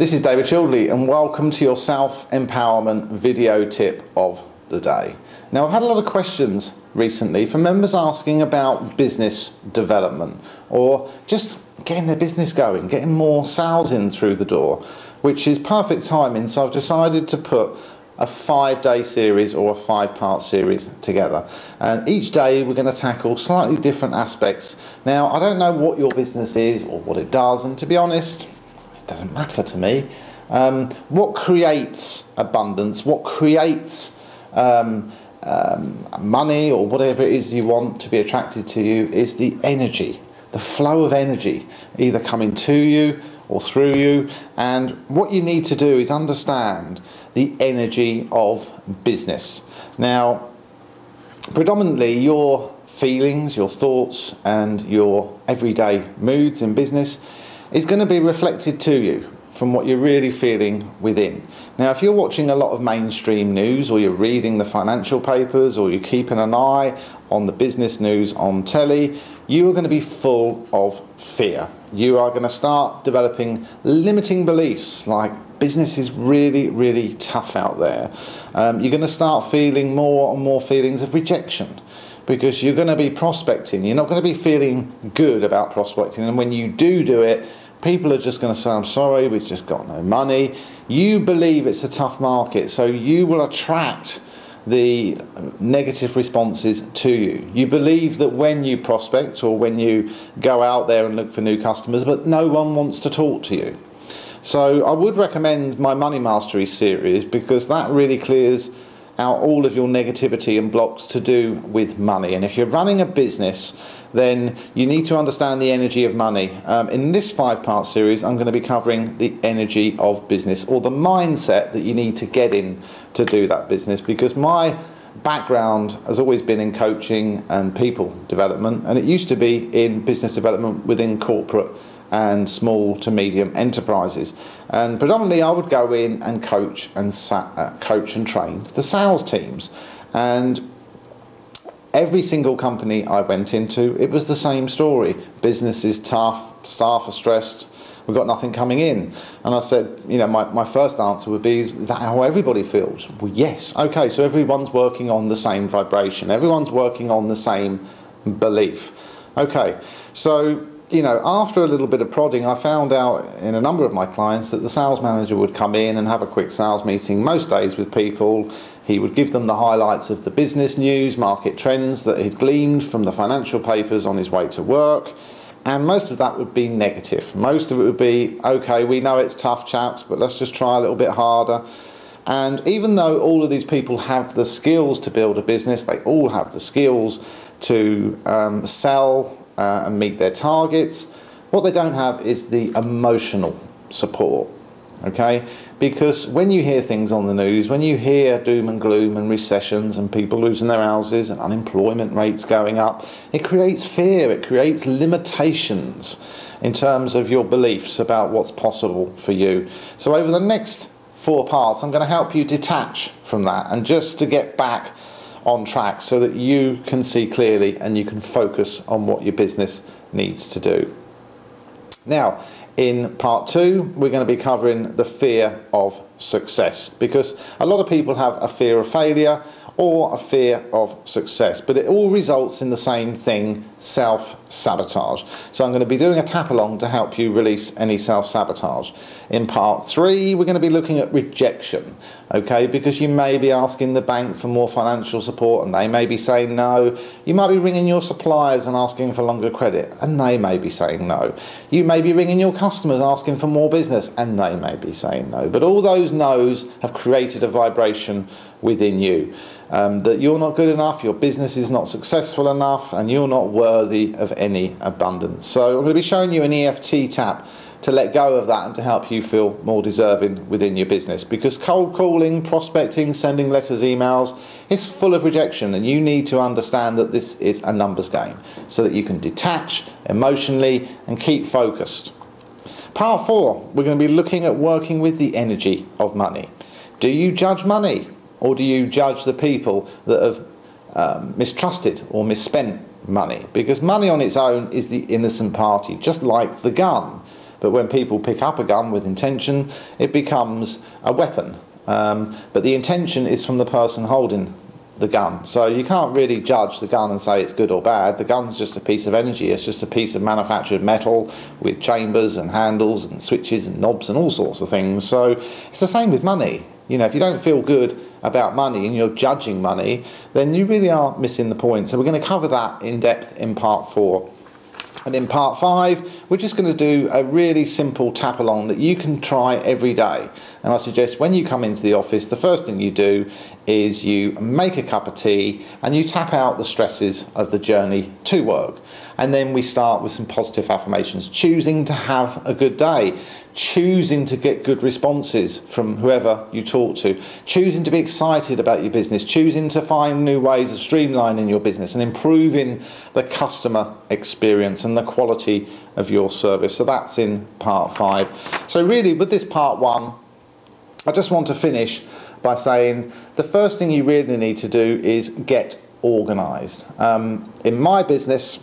This is David Childerley and welcome to your self-empowerment video tip of the day. Now, I've had a lot of questions recently from members asking about business development or just getting their business going, getting more sales in through the door, which is perfect timing. So I've decided to put a 5-day series or a 5-part series together, and each day we're going to tackle slightly different aspects. Now, I don't know what your business is or what it does, and to be honest, it doesn't matter to me. What creates abundance, what creates money or whatever it is you want to be attracted to you is the energy, the flow of energy, either coming to you or through you. And what you need to do is understand the energy of business. Now, predominantly your feelings, your thoughts and your everyday moods in business is going to be reflected to you from what you're really feeling within. Now, if you're watching a lot of mainstream news, or you're reading the financial papers, or you're keeping an eye on the business news on telly, you are going to be full of fear. You are going to start developing limiting beliefs like business is really, really tough out there. You're going to start feeling more and more feelings of rejection, because you're going to be prospecting. You're not going to be feeling good about prospecting, and when you do it, people are just going to say, I'm sorry, we've just got no money. You believe it's a tough market, so you will attract the negative responses to you. You believe that when you prospect or when you go out there and look for new customers, but no one wants to talk to you. So I would recommend my Money Mastery series, because that really clears out all of your negativity and blocks to do with money. And if you're running a business, then you need to understand the energy of money. In this 5-part series, I'm going to be covering the energy of business, or the mindset that you need to get in to do that business, because my background has always been in coaching and people development, and it used to be in business development within corporate and small to medium enterprises. And predominantly I would go in and coach and train the sales teams. And every single company I went into, it was the same story. Business is tough, staff are stressed, we've got nothing coming in. And I said, you know, my first answer would be, is that how everybody feels? Well, yes. Okay, so everyone's working on the same vibration. Everyone's working on the same belief. Okay, so, you know, after a little bit of prodding, I found out in a number of my clients that the sales manager would come in and have a quick sales meeting most days with people. He would give them the highlights of the business news, market trends that he'd gleaned from the financial papers on his way to work. And most of that would be negative. Most of it would be, okay, we know it's tough, chaps, but let's just try a little bit harder. And even though all of these people have the skills to build a business, they all have the skills to sell and meet their targets, what they don't have is the emotional support. Okay, because when you hear things on the news, when you hear doom and gloom and recessions and people losing their houses and unemployment rates going up, it creates fear, it creates limitations in terms of your beliefs about what's possible for you. So over the next 4 parts, I'm going to help you detach from that and just to get back on track so that you can see clearly and you can focus on what your business needs to do. Now, in part 2, we're going to be covering the fear of success, because a lot of people have a fear of failure or a fear of success, but it all results in the same thing: self-sabotage. So I'm going to be doing a tap along to help you release any self-sabotage. In part 3, we're going to be looking at rejection, okay, because you may be asking the bank for more financial support and they may be saying no. You might be ringing your suppliers and asking for longer credit and they may be saying no. You may be ringing your customers asking for more business and they may be saying no. But all those no's have created a vibration within you, that you're not good enough, your business is not successful enough, and you're not worthy of any abundance. So I'm going to be showing you an EFT tap to let go of that and to help you feel more deserving within your business, because cold calling, prospecting, sending letters, emails, it's full of rejection, and you need to understand that this is a numbers game so that you can detach emotionally and keep focused. Part 4, we're going to be looking at working with the energy of money. Do you judge money? Or do you judge the people that have mistrusted or misspent money? Because money on its own is the innocent party, just like the gun. But when people pick up a gun with intention, it becomes a weapon. But the intention is from the person holding the gun. So you can't really judge the gun and say it's good or bad. The gun's just a piece of energy. It's just a piece of manufactured metal with chambers and handles and switches and knobs and all sorts of things. So it's the same with money. You know, if you don't feel good about money and you're judging money, then you really are missing the point. So we're going to cover that in depth in part 4. And in part 5, we're just going to do a really simple tap along that you can try every day. And I suggest when you come into the office, the first thing you do is you make a cup of tea and you tap out the stresses of the journey to work. And then we start with some positive affirmations, choosing to have a good day, choosing to get good responses from whoever you talk to, choosing to be excited about your business, choosing to find new ways of streamlining your business and improving the customer experience and the quality of your service. So that's in part 5. So really with this part 1, I just want to finish by saying the first thing you really need to do is get organised. In my business,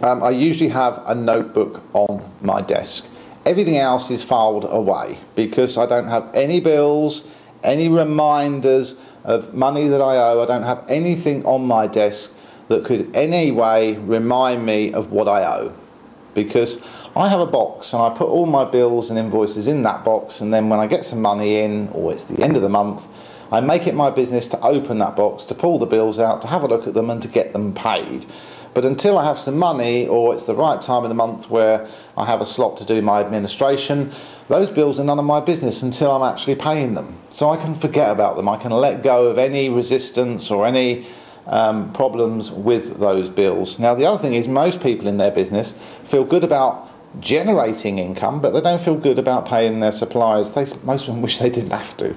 I usually have a notebook on my desk. Everything else is filed away because I don't have any bills, any reminders of money that I owe. I don't have anything on my desk that could in any way remind me of what I owe, because I have a box and I put all my bills and invoices in that box, and then when I get some money in, or it's the end of the month, I make it my business to open that box, to pull the bills out, to have a look at them and to get them paid. But until I have some money, or it's the right time of the month where I have a slot to do my administration, those bills are none of my business until I'm actually paying them. So I can forget about them. I can let go of any resistance or any problems with those bills. Now the other thing is, most people in their business feel good about generating income, but they don't feel good about paying their suppliers. Most of them wish they didn't have to.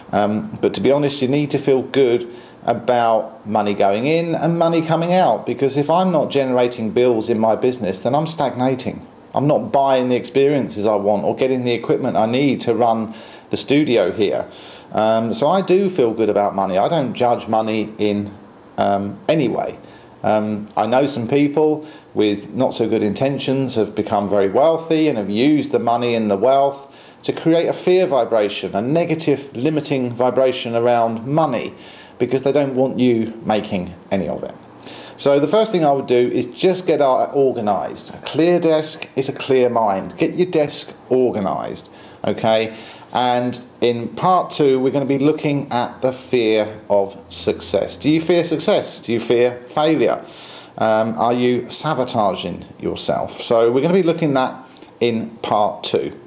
But to be honest, you need to feel good about money going in and money coming out, because if I'm not generating bills in my business, then I'm stagnating. I'm not buying the experiences I want or getting the equipment I need to run the studio here. So I do feel good about money. I don't judge money in any way. I know some people with not so good intentions have become very wealthy and have used the money and the wealth to create a fear vibration, a negative limiting vibration around money, because they don't want you making any of it. So the first thing I would do is just get organised. A clear desk is a clear mind. Get your desk organised, okay? And in part 2, we're going to be looking at the fear of success. Do you fear success? Do you fear failure? Are you sabotaging yourself? So we're going to be looking at that in part 2.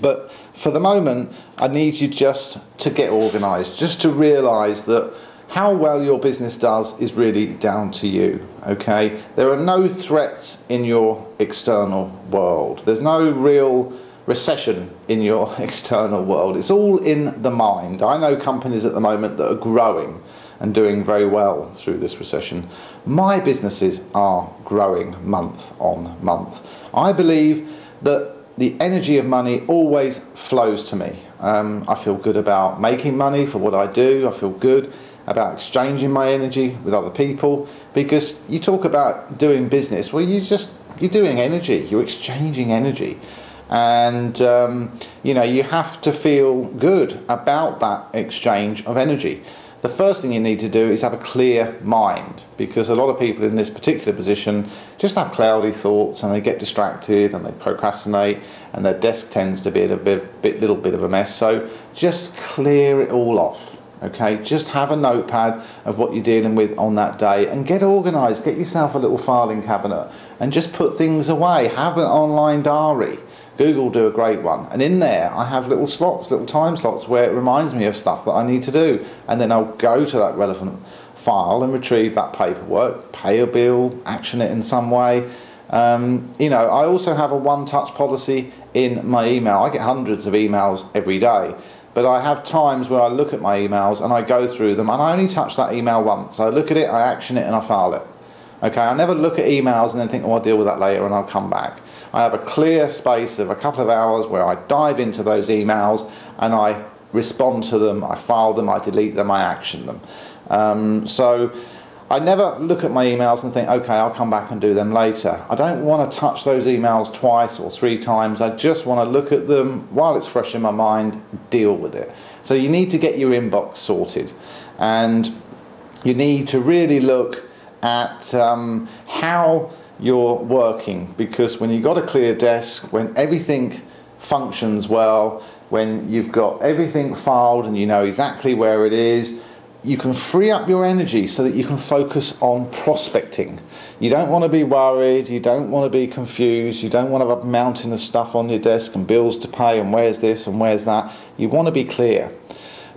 But for the moment, I need you just to get organised, just to realise that how well your business does is really down to you, okay? There are no threats in your external world. There's no real recession in your external world. It's all in the mind. I know companies at the moment that are growing and doing very well through this recession. My businesses are growing month on month. I believe that the energy of money always flows to me. I feel good about making money for what I do. I feel good about exchanging my energy with other people, because you talk about doing business, well, you're doing energy, you're exchanging energy. And you know, you have to feel good about that exchange of energy. The first thing you need to do is have a clear mind, because a lot of people in this particular position just have cloudy thoughts and they get distracted and they procrastinate, and their desk tends to be a little bit of a mess. So just clear it all off, okay? Just have a notepad of what you're dealing with on that day and get organised. Get yourself a little filing cabinet and just put things away. Have an online diary. Google do a great one, and in there I have little slots, little time slots where it reminds me of stuff that I need to do, and then I'll go to that relevant file and retrieve that paperwork, pay a bill, action it in some way. You know, I also have a one-touch policy in my email. I get hundreds of emails every day, but I have times where I look at my emails and I go through them and I only touch that email once. I look at it, I action it, and I file it. Okay, I never look at emails and then think, oh, I'll deal with that later and I'll come back. I have a clear space of a couple of hours where I dive into those emails and I respond to them, I file them, I delete them, I action them. So I never look at my emails and think, okay, I'll come back and do them later. I don't want to touch those emails twice or 3 times. I just want to look at them while it's fresh in my mind, deal with it. So you need to get your inbox sorted, and you need to really look at how you're working, because when you've got a clear desk, when everything functions well, when you've got everything filed and you know exactly where it is, you can free up your energy so that you can focus on prospecting. You don't want to be worried, you don't want to be confused, you don't want to have a mountain of stuff on your desk and bills to pay and where's this and where's that. You want to be clear,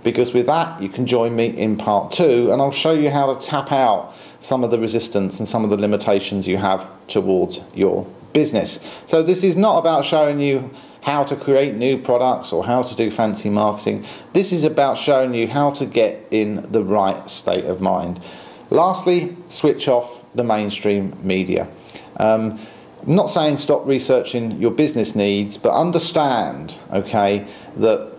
because with that you can join me in part 2 and I'll show you how to tap out some of the resistance and some of the limitations you have towards your business. So this is not about showing you how to create new products or how to do fancy marketing. This is about showing you how to get in the right state of mind. Lastly, switch off the mainstream media. I'm not saying stop researching your business needs, but understand, okay, that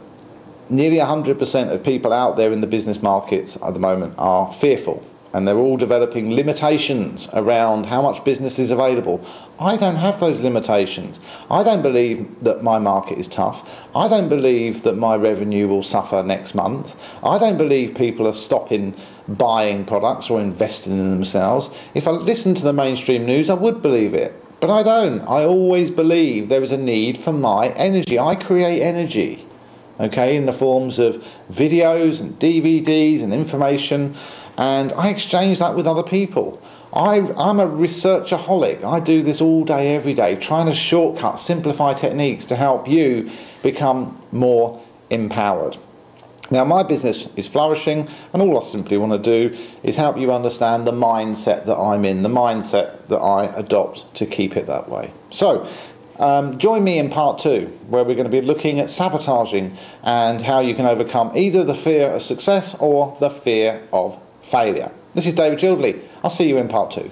nearly 100% of people out there in the business markets at the moment are fearful, and they're all developing limitations around how much business is available. I don't have those limitations. I don't believe that my market is tough. I don't believe that my revenue will suffer next month. I don't believe people are stopping buying products or investing in themselves. If I listened to the mainstream news, I would believe it, but I don't. I always believe there is a need for my energy. I create energy, okay, in the forms of videos and DVDs and information, and I exchange that with other people. I'm a researchaholic. I do this all day, every day, trying to shortcut, simplify techniques to help you become more empowered. Now, my business is flourishing, and all I simply want to do is help you understand the mindset that I'm in, the mindset that I adopt to keep it that way. So, join me in part 2, where we're going to be looking at sabotaging and how you can overcome either the fear of success or the fear of failure. This is David Childerley. I'll see you in part 2.